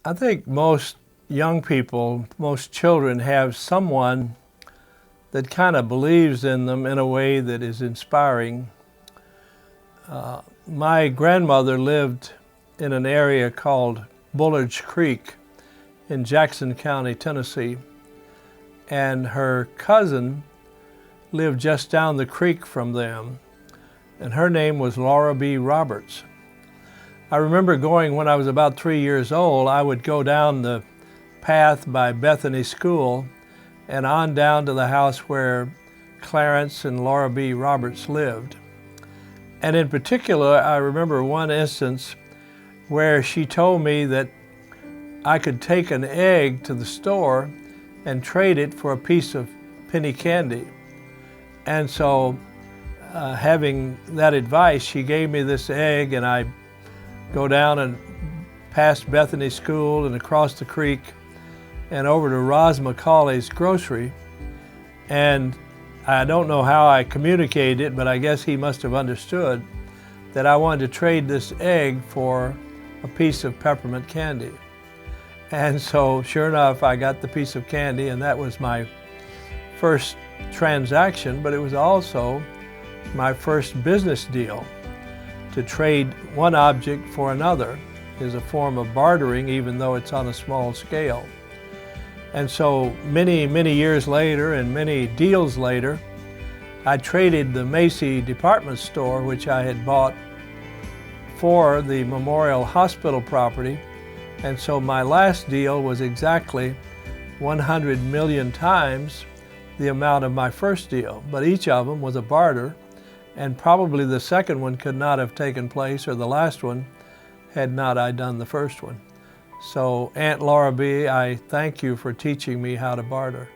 I think most young people, most children have someone that kind of believes in them in a way that is inspiring. My grandmother lived in an area called Bullard's Creek in Jackson County, Tennessee, and her cousin lived just down the creek from them, and her name was Laura B. Roberts. I remember going when I was about 3 years old. I would go down the path by Bethany School and on down to the house where Clarence and Laura B. Roberts lived. And in particular, I remember one instance where she told me that I could take an egg to the store and trade it for a piece of penny candy. And so having that advice, she gave me this egg, and I go down and past Bethany School and across the creek and over to Roz McCauley's grocery. And I don't know how I communicated it, but I guess he must have understood that I wanted to trade this egg for a piece of peppermint candy. And so sure enough, I got the piece of candy, and that was my first transaction, but it was also my first business deal. To trade one object for another is a form of bartering, even though it's on a small scale. And so many, many years later and many deals later, I traded the Macy department store, which I had bought for the Memorial Hospital property. And so my last deal was exactly 100 million times the amount of my first deal. But each of them was a barter, and probably the second one could not have taken place, or the last one, had not I done the first one. So Aunt Laura B., I thank you for teaching me how to barter.